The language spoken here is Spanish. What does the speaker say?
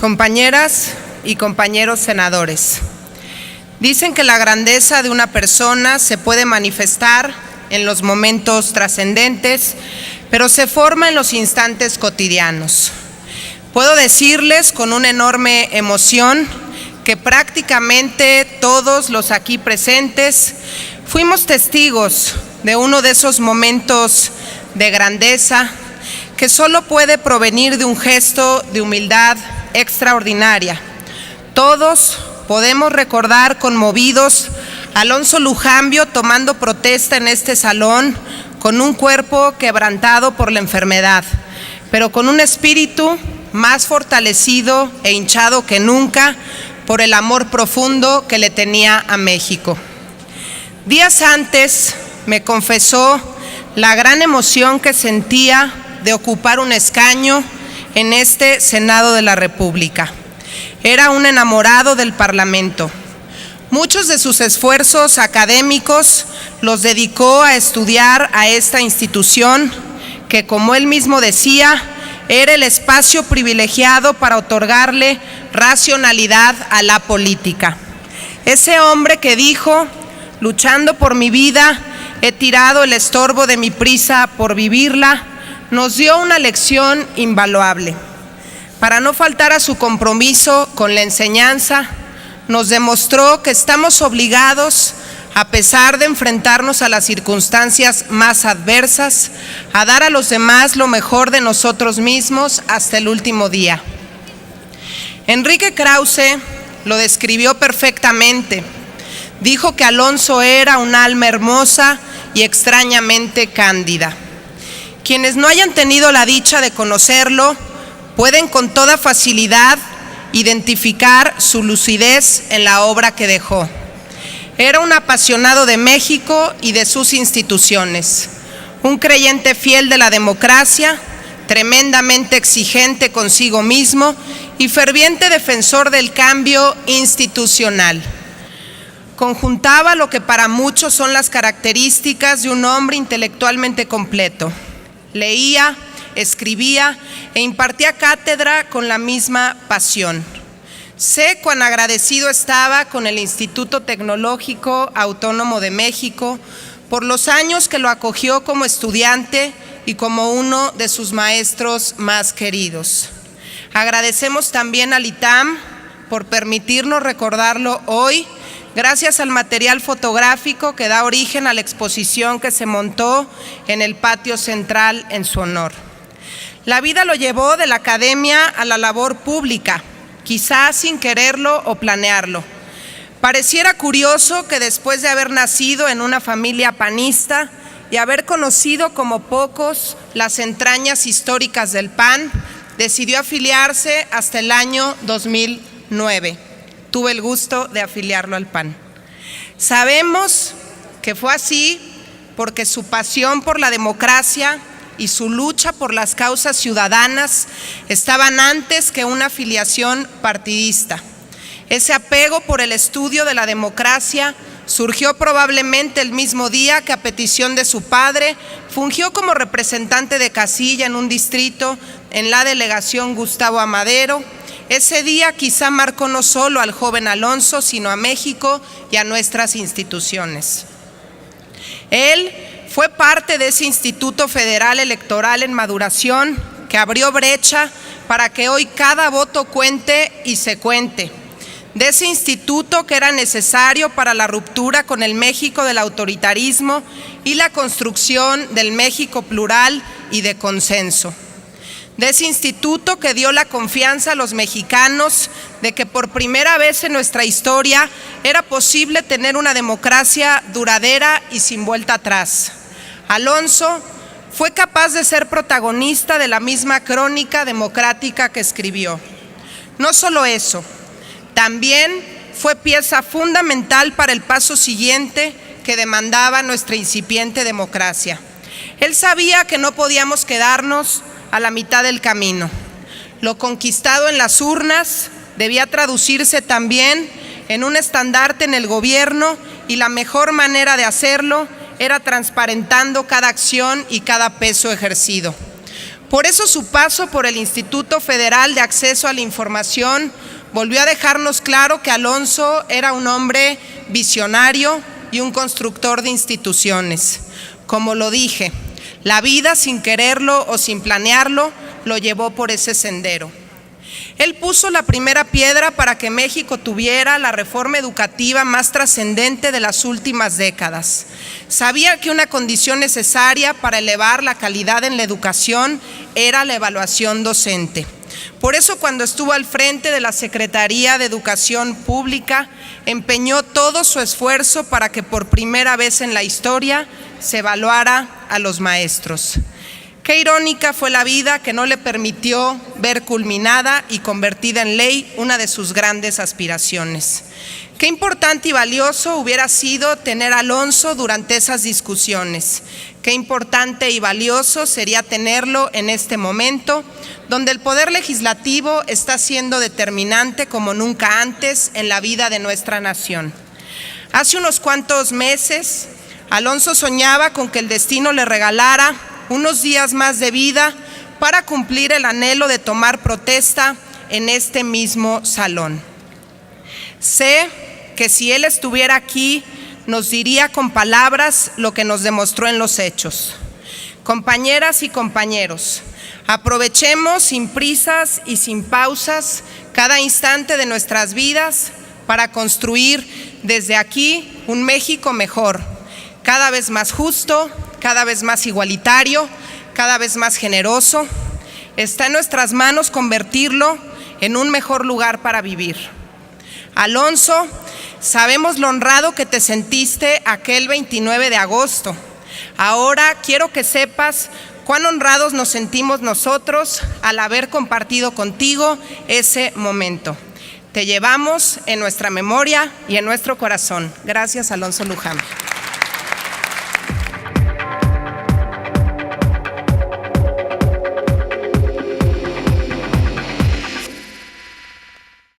Compañeras y compañeros senadores, dicen que la grandeza de una persona se puede manifestar en los momentos trascendentes, pero se forma en los instantes cotidianos. Puedo decirles con una enorme emoción que prácticamente todos los aquí presentes fuimos testigos de uno de esos momentos de grandeza que solo puede provenir de un gesto de humildad extraordinaria. Todos podemos recordar conmovidos a Alonso Lujambio tomando protesta en este salón con un cuerpo quebrantado por la enfermedad, pero con un espíritu más fortalecido e hinchado que nunca por el amor profundo que le tenía a México. Días antes me confesó la gran emoción que sentía de ocupar un escaño en este Senado de la República. Era un enamorado del Parlamento. Muchos de sus esfuerzos académicos los dedicó a estudiar a esta institución que, como él mismo decía, era el espacio privilegiado para otorgarle racionalidad a la política. Ese hombre que dijo: luchando por mi vida, he tirado el estorbo de mi prisa por vivirla, nos dio una lección invaluable. Para no faltar a su compromiso con la enseñanza, nos demostró que estamos obligados, a pesar de enfrentarnos a las circunstancias más adversas, a dar a los demás lo mejor de nosotros mismos hasta el último día. Enrique Krause lo describió perfectamente. Dijo que Alonso era un alma hermosa y extrañamente cándida. Quienes no hayan tenido la dicha de conocerlo pueden con toda facilidad identificar su lucidez en la obra que dejó. Era un apasionado de México y de sus instituciones, un creyente fiel de la democracia, tremendamente exigente consigo mismo y ferviente defensor del cambio institucional. Conjuntaba lo que para muchos son las características de un hombre intelectualmente completo. Leía, escribía e impartía cátedra con la misma pasión. Sé cuán agradecido estaba con el Instituto Tecnológico Autónomo de México por los años que lo acogió como estudiante y como uno de sus maestros más queridos. Agradecemos también al ITAM por permitirnos recordarlo hoy, gracias al material fotográfico que da origen a la exposición que se montó en el patio central en su honor. La vida lo llevó de la academia a la labor pública, quizás sin quererlo o planearlo. Pareciera curioso que después de haber nacido en una familia panista y haber conocido como pocos las entrañas históricas del PAN, decidió afiliarse hasta el año 2009. Tuve el gusto de afiliarlo al PAN. Sabemos que fue así porque su pasión por la democracia y su lucha por las causas ciudadanas estaban antes que una afiliación partidista. Ese apego por el estudio de la democracia surgió probablemente el mismo día que, a petición de su padre, fungió como representante de casilla en un distrito en la delegación Gustavo Amadero. Ese día quizá marcó no solo al joven Alonso, sino a México y a nuestras instituciones. Él fue parte de ese Instituto Federal Electoral en maduración que abrió brecha para que hoy cada voto cuente y se cuente. De ese instituto que era necesario para la ruptura con el México del autoritarismo y la construcción del México plural y de consenso. De ese instituto que dio la confianza a los mexicanos de que por primera vez en nuestra historia era posible tener una democracia duradera y sin vuelta atrás. Alonso fue capaz de ser protagonista de la misma crónica democrática que escribió. No solo eso, también fue pieza fundamental para el paso siguiente que demandaba nuestra incipiente democracia. Él sabía que no podíamos quedarnos a la mitad del camino. Lo conquistado en las urnas debía traducirse también en un estandarte en el gobierno, y la mejor manera de hacerlo era transparentando cada acción y cada peso ejercido. Por eso su paso por el Instituto Federal de Acceso a la Información volvió a dejarnos claro que Alonso era un hombre visionario y un constructor de instituciones. Como lo dije, la vida, sin quererlo o sin planearlo, lo llevó por ese sendero. Él puso la primera piedra para que México tuviera la reforma educativa más trascendente de las últimas décadas. Sabía que una condición necesaria para elevar la calidad en la educación era la evaluación docente. Por eso, cuando estuvo al frente de la Secretaría de Educación Pública, empeñó todo su esfuerzo para que por primera vez en la historia se evaluara a los maestros. Qué irónica fue la vida que no le permitió ver culminada y convertida en ley una de sus grandes aspiraciones. Qué importante y valioso hubiera sido tener a Alonso durante esas discusiones. Qué importante y valioso sería tenerlo en este momento, donde el Poder Legislativo está siendo determinante como nunca antes en la vida de nuestra nación. Hace unos cuantos meses, Alonso soñaba con que el destino le regalara unos días más de vida para cumplir el anhelo de tomar protesta en este mismo salón. Sé que si él estuviera aquí, nos diría con palabras lo que nos demostró en los hechos. Compañeras y compañeros, aprovechemos sin prisas y sin pausas cada instante de nuestras vidas para construir desde aquí un México mejor, cada vez más justo, cada vez más igualitario, cada vez más generoso. Está en nuestras manos convertirlo en un mejor lugar para vivir. Alonso, sabemos lo honrado que te sentiste aquel 29 de agosto. Ahora quiero que sepas cuán honrados nos sentimos nosotros al haber compartido contigo ese momento. Te llevamos en nuestra memoria y en nuestro corazón. Gracias, Alonso Luján.